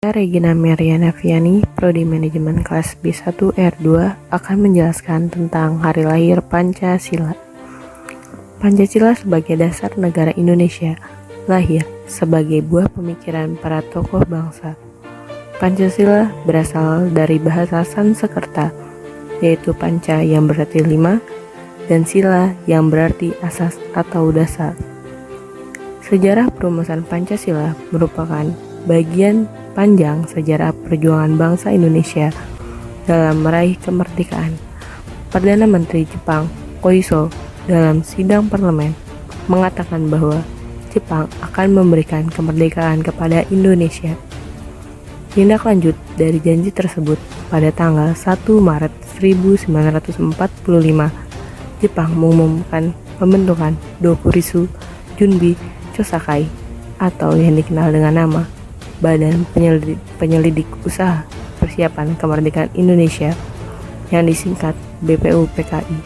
Saya Regina Meriana Viani, Prodi Manajemen kelas B1 R2 akan menjelaskan tentang hari lahir Pancasila. Pancasila sebagai dasar negara Indonesia lahir sebagai buah pemikiran para tokoh bangsa. Pancasila berasal dari bahasa Sanskerta, yaitu panca yang berarti 5 dan sila yang berarti asas atau dasar. Sejarah perumusan Pancasila merupakan bagian panjang sejarah perjuangan bangsa Indonesia dalam meraih kemerdekaan. Perdana Menteri Jepang Koiso dalam sidang parlemen mengatakan bahwa Jepang akan memberikan kemerdekaan kepada Indonesia. Tindak lanjut dari janji tersebut, pada tanggal 1 Maret 1945, Jepang mengumumkan pembentukan Dokurisu Junbi Chosakai atau yang dikenal dengan nama Badan Penyelidik Usaha Persiapan Kemerdekaan Indonesia yang disingkat BPUPKI.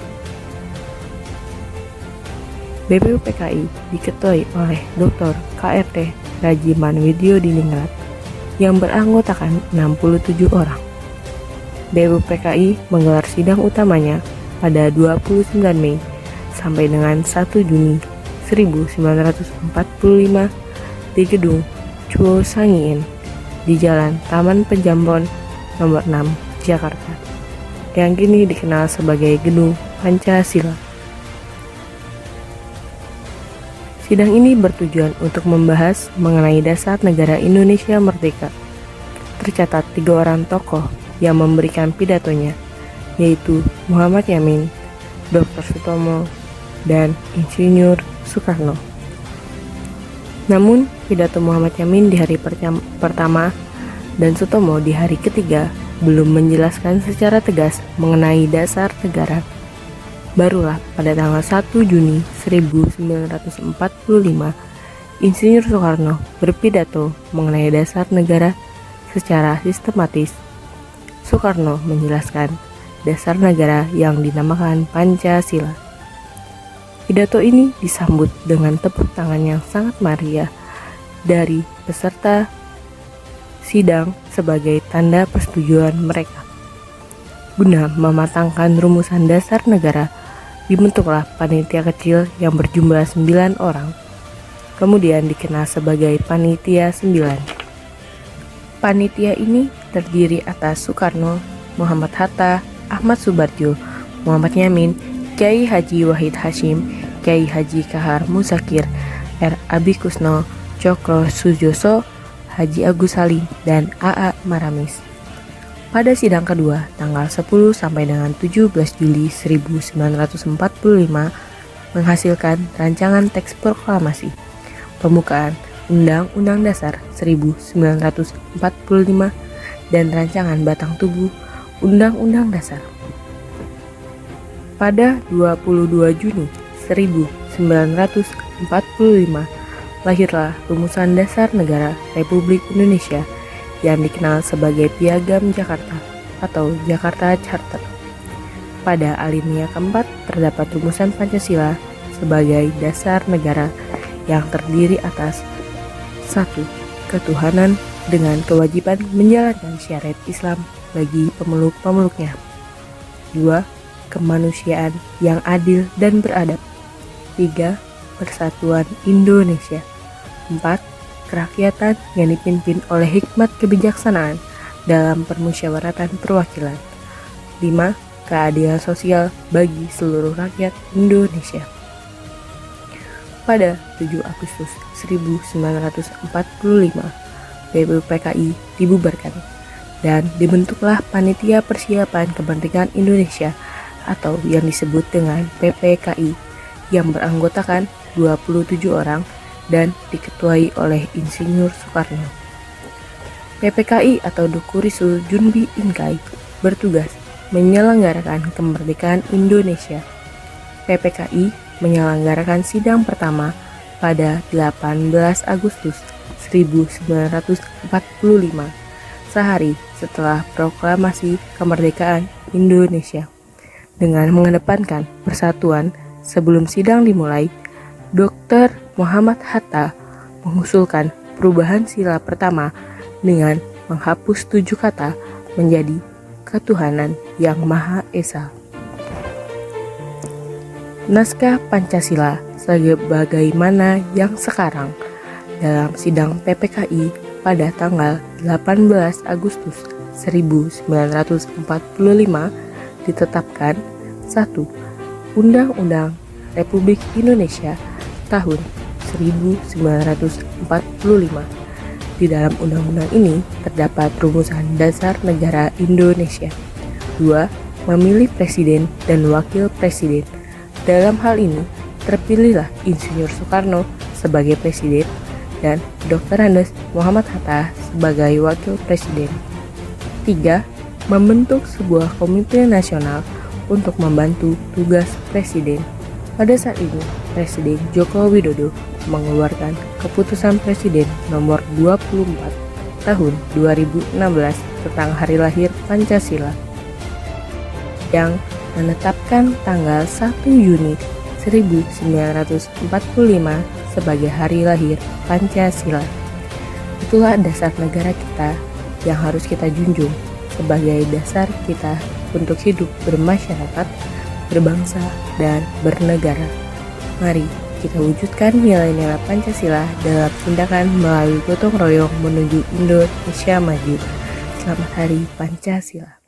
BPUPKI diketuai oleh Dr. KRT Rajiman Widyodiningrat yang beranggotakan 67 orang. BPUPKI menggelar sidang utamanya pada 29 Mei sampai dengan 1 Juni 1945 di gedung Chuo Sangiin di Jalan Taman Penjambon nomor 6, Jakarta, yang kini dikenal sebagai Gedung Pancasila. Sidang ini bertujuan untuk membahas mengenai dasar negara Indonesia merdeka. Tercatat 3 orang tokoh yang memberikan pidatonya, yaitu Muhammad Yamin, Dr. Sutomo, dan Insinyur Soekarno. Namun, pidato Muhammad Yamin di hari pertama dan Sutomo di hari ketiga belum menjelaskan secara tegas mengenai dasar negara. Barulah pada tanggal 1 Juni 1945, Insinyur Soekarno berpidato mengenai dasar negara secara sistematis. Soekarno menjelaskan dasar negara yang dinamakan Pancasila. Pidato ini disambut dengan tepuk tangan yang sangat meriah dari peserta sidang sebagai tanda persetujuan mereka. Guna mematangkan rumusan dasar negara, dibentuklah panitia kecil yang berjumlah 9 orang, kemudian dikenal sebagai Panitia 9. Panitia ini terdiri atas Soekarno, Muhammad Hatta, Ahmad Subarjo, Muhammad Yamin, Kyai Haji Wahid Hasyim, Kyai Haji Kahar Muzakir, R. Abi Kusno, Cokro Sujoso, Haji Agus Salim, dan A.A. Maramis. Pada sidang kedua, tanggal 10 sampai dengan 17 Juli 1945, menghasilkan rancangan teks proklamasi pembukaan Undang-Undang Dasar 1945 dan rancangan batang tubuh Undang-Undang Dasar. Pada 22 Juni 1945, lahirlah rumusan dasar negara Republik Indonesia yang dikenal sebagai Piagam Jakarta atau Jakarta Charter. Pada alinea keempat terdapat rumusan Pancasila sebagai dasar negara yang terdiri atas 1. Ketuhanan dengan kewajiban menjalankan syariat Islam bagi pemeluk-pemeluknya. 2. Kemanusiaan yang adil dan beradab. 3. Persatuan Indonesia. 4. Kerakyatan yang dipimpin oleh hikmat kebijaksanaan dalam permusyawaratan perwakilan. 5. Keadilan sosial bagi seluruh rakyat Indonesia. Pada 7 Agustus 1945, BPUPKI dibubarkan dan dibentuklah Panitia Persiapan Kemerdekaan Indonesia atau yang disebut dengan PPKI yang beranggotakan 27 orang dan diketuai oleh Insinyur Soekarno. PPKI atau Dokurisu Junbi Inkai bertugas menyelenggarakan kemerdekaan Indonesia. PPKI menyelenggarakan sidang pertama pada 18 Agustus 1945, sehari setelah proklamasi kemerdekaan Indonesia. Dengan mengedepankan persatuan sebelum sidang dimulai, Dr. Muhammad Hatta mengusulkan perubahan sila pertama dengan menghapus 7 kata menjadi ketuhanan yang Maha Esa. Naskah Pancasila sebagaimana yang sekarang dalam sidang PPKI pada tanggal 18 Agustus 1945 ditetapkan 1. Undang-Undang Republik Indonesia tahun 1945. Di dalam undang-undang ini terdapat rumusan dasar negara Indonesia. 2. Memilih presiden dan wakil presiden. Dalam hal ini, terpilihlah Insinyur Soekarno sebagai presiden dan Dr. Andes Muhammad Hatta sebagai wakil presiden. 3. Membentuk sebuah komite nasional untuk membantu tugas presiden. Pada saat ini, Presiden Joko Widodo mengeluarkan Keputusan Presiden Nomor 24 Tahun 2016 tentang Hari Lahir Pancasila yang menetapkan tanggal 1 Juni 1945 sebagai hari lahir Pancasila. Itulah dasar negara kita yang harus kita junjung sebagai dasar kita untuk hidup bermasyarakat, berbangsa, dan bernegara. Mari kita wujudkan nilai-nilai Pancasila dalam tindakan melalui gotong royong menuju Indonesia maju. Selamat Hari Pancasila.